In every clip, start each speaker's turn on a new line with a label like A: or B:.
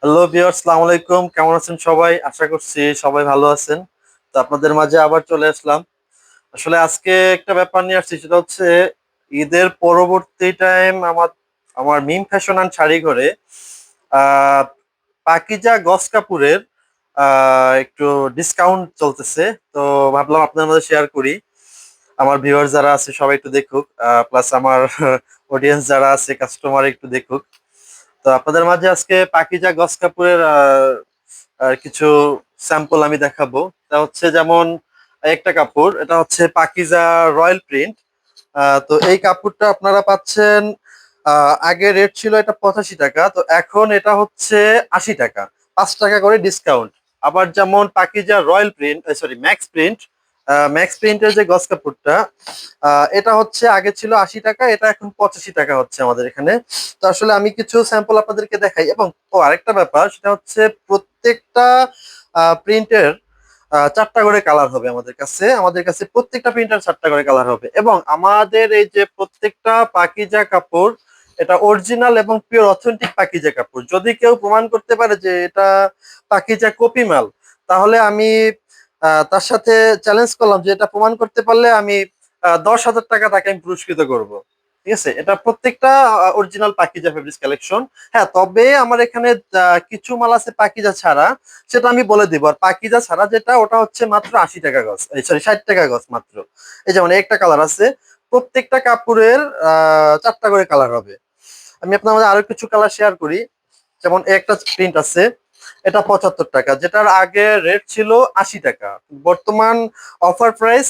A: Hello viewers, আসসালামু আলাইকুম। কেমন আছেন সবাই? আশা করছি সবাই ভালো আছেন। তো আপনাদের মাঝে আবার চলে আসলাম। আসলে আজকে একটা ব্যাপার নিয়ে আসছি, সেটা হচ্ছে ঈদের পরবর্তী টাইম আমার আমার মিম ফ্যাশন অ্যান্ড শাড়ি ঘরে আহ পাকিজা গস কাপুরের একটু ডিসকাউন্ট চলতেছে। তো ভাবলাম আপনাদের মধ্যে শেয়ার করি, আমার ভিউয়ার যারা আছে সবাই একটু দেখুক, প্লাস আমার অডিয়েন্স যারা আছে কাস্টমার একটু দেখুক। তো আপনাদের মাঝে আজকে পাকিজা গস কাপুরের আর কিছু স্যাম্পল আমি দেখাবো। তা হচ্ছে যেমন একটা কাপড়, এটা হচ্ছে পাকিজা রয়্যাল প্রিন্ট। তো এই কাপড়টা আপনারা পাচ্ছেন, আগে রেট ছিল এটা 85 টাকা, তো এখন এটা হচ্ছে 80 টাকা, 5 টাকা করে ডিসকাউন্ট। আবার যেমন Pakiza royal print, sorry max print, max প্রিন্টের যে গস কাপড়টা, এটা হচ্ছে আগে ছিল 80 টাকা, এটা এখন 85 টাকা হচ্ছে আমাদের এখানে। তো আসলে আমি কিছু স্যাম্পল আপনাদেরকে দেখাই। এবং আরেকটা ব্যাপার, সেটা হচ্ছে প্রত্যেকটা প্রিন্টের 4টা করে কালার হবে আমাদের কাছে প্রত্যেকটা প্রিন্টার 4টা করে কালার হবে। এবং আমাদের এই যে প্রত্যেকটা পাকিজা কাপড়, এটা অরিজিনাল এবং পিওর অথেন্টিক পাকিজা কাপড়। যদি কেউ প্রমাণ করতে পারে যে এটা পাকিজা কপি মাল, তাহলে আমি তার সাথে চ্যালেঞ্জ করলাম যে এটা প্রমাণ করতে পারলে আমি 10,000 টাকা তাকে আমি পুরস্কৃত করব। ঠিক আছে, এটা প্রত্যেকটা অরিজিনাল পাকিজা ফেব্রিক্স কালেকশন। হ্যাঁ, তবে আমার এখানে কিছু মাল আছে পাকিজা ছাড়া, সেটা আমি বলে দিব। আর পাকিজা ছাড়া যেটা, ওটা হচ্ছে মাত্র 80 টাকা গজ, সরি 60 টাকা গজ মাত্র। এই যেমন একটা কালার আছে, প্রত্যেকটা কাপড়ের 4টা করে কালার হবে। আমি আপনার মধ্যে আরো কিছু কালার শেয়ার করি। যেমন একটা প্রিন্ট আছে, এটা 75 টাকা, যেটার আগে রেট ছিল 80 টাকা, বর্তমান অফার প্রাইস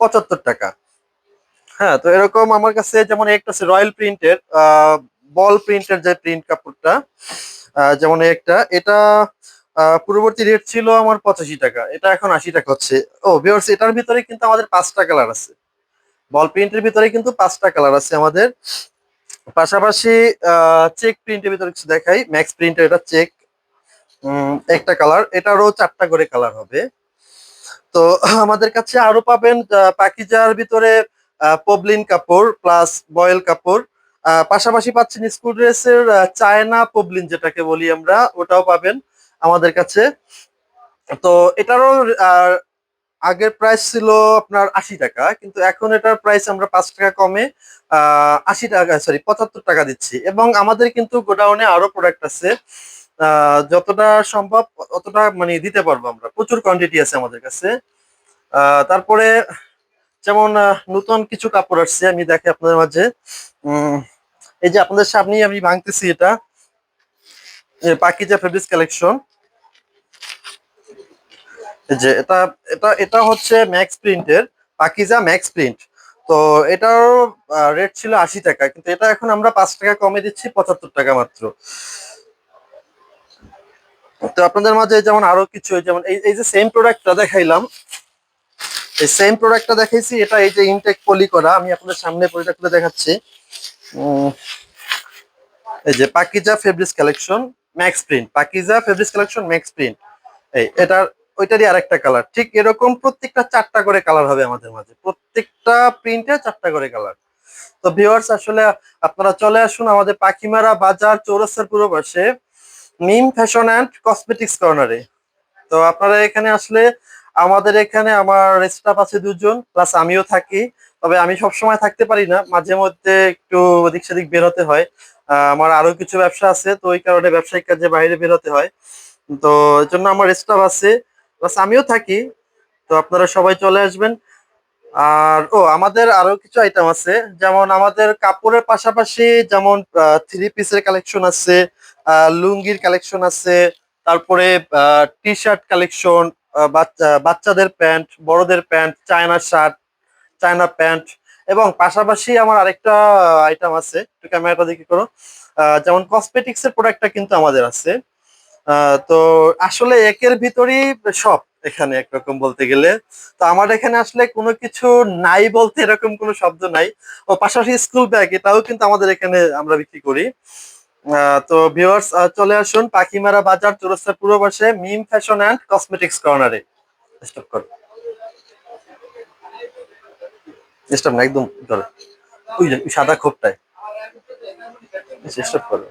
A: 75 টাকা। হ্যাঁ, তো এরকম আমার কাছে যেমন একটা আছে রয়্যাল প্রিন্টের, বল প্রিন্টের যে প্রিন্ট কাপড়টা, যেমন একটা এটা পূর্ববর্তী রেট ছিল আমার 85 টাকা, এটা এখন 80 টাকা হচ্ছে। ও ভিউয়ার্স, এটার ভিতরে কিন্তু আমাদের 5টা কালার আছে। বল প্রিন্টের ভিতরে কিন্তু 5টা কালার আছে আমাদের। পাশাপাশি চেক প্রিন্টের ভিতরে কিছু দেখাই। ম্যাক্স প্রিন্টের এটা চেক, একটা কালার, এটারও 4টা করে কালার হবে। তো আমাদের কাছে আরো পাবেন পাকিজার ভিতরে পবলিন কাপড় প্লাস বয়েল কাপড়। পাশাপাশি পাচ্ছেন স্কুল ড্রেসের চায়না পবলিন যেটাকে বলি আমরা, ওটাও পাবেন আমাদের কাছে। তো এটারও আহ, আগের প্রাইস ছিল আপনার 80 টাকা, কিন্তু এখন এটার প্রাইস আমরা 5 টাকা কমে 80 টাকা, সরি 75 টাকা দিচ্ছি। এবং আমাদের কিন্তু গোডাউনে আরো প্রোডাক্ট আছে, যতটা সম্ভব অতটা মানে দিতে পারবো আমরা, প্রচুর কোয়ান্টিটি আছে আমাদের কাছে। তারপরে যেমন নতুন কিছু কাপড় আসছে, আমি দেখি আপনাদের মাঝে। উম এই যে আপনাদের সামনেই আমি ভাঙতেছি, এটা পাকিজা ফেব্রিক্স কালেকশন। এই যে এটা এটা এটা হচ্ছে ম্যাক্স প্রিন্টের, পাকিজা ম্যাক্স প্রিন্ট। তো এটার রেট ছিল 80 টাকা, কিন্তু এটা এখন আমরা 5 টাকা কমে দিচ্ছি, 75 টাকা মাত্র। তো আপনাদের মাঝে যেমন আরো কিছু, যেমন এই যে সেম প্রোডাক্টটা দেখাইলাম, এই সেম প্রোডাক্টটা দেখাইছি, এটা এই যে ইনটেক পলি করা, আমি আপনাদের সামনে পলিটা খুলে দেখাচ্ছি। উম, এই যে Pakiza fabrics collection max print, Pakiza fabrics collection max print. এই এটার ওইটারই আরেকটা কালার, ঠিক এরকম প্রত্যেকটা 4টা করে কালার হবে আমাদের মাঝে, প্রত্যেকটা প্রিন্টে 4টা করে কালার। তো ভিউয়ার্স, আসলে আপনারা চলে আসুন আমাদের পাখিমারা বাজার চৌরাস্তার পূর্ব পাশে মিম ফ্যাশন অ্যান্ড কসমেটিক্স কর্নারে। তো আপনারা এখানে আসলে, আমাদের এখানে আমার স্টাফ আছে 2 জন, প্লাস আমিও থাকি। তবে আমি সব সময় থাকতে পারি না, মাঝে মধ্যে একটু ওদিক সেদিক বের হতে হয়। আমার আরো কিছু ব্যবসা আছে, তো ওই কারণে ব্যবসায়িক কাজে বাইরে বের হতে হয়। তো এই জন্য আমার স্টাফ আছে, প্লাস আমিও থাকি। তো আপনারা সবাই চলে আসবেন। আর আমাদের আরো কিছু আইটেম আছে, যেমন আমাদের কাপড়ের পাশাপাশি যেমন 3 পিসের কালেকশন আছে, লুঙ্গির কালেকশন আছে, তারপরে টি শার্ট কালেকশন, বাচ্চাদের প্যান্ট, বড়দের pant, China shirt, China pant. এবং পাশাপাশি আমার আরেকটা আইটেম আছে, একটু ক্যামেরাটা দেখি করো। যেমন কসমেটিক্স এর প্রোডাক্টটা কিন্তু আমাদের আছে। তো আসলে একের ভিতরই সব, এখানে একরকম বলতে গেলে। তো আমার এখানে আসলে কোনো কিছু নাই বলতে এরকম কোনো শব্দ নাই। পাশাপাশি স্কুল ব্যাগ, এটাও কিন্তু আমাদের এখানে আমরা বিক্রি করি। তো ভিউয়ার্স, চলে আসুন পাখিমারা বাজার চৌরাস্তার পূর্ব পাশে মিম ফ্যাশন অ্যান্ড কসমেটিক্স কর্নারে। স্টপ কর, স্টপ না, একদম ধরো, ওই যে ওই সাদা খোপটায়। চেষ্টা করো।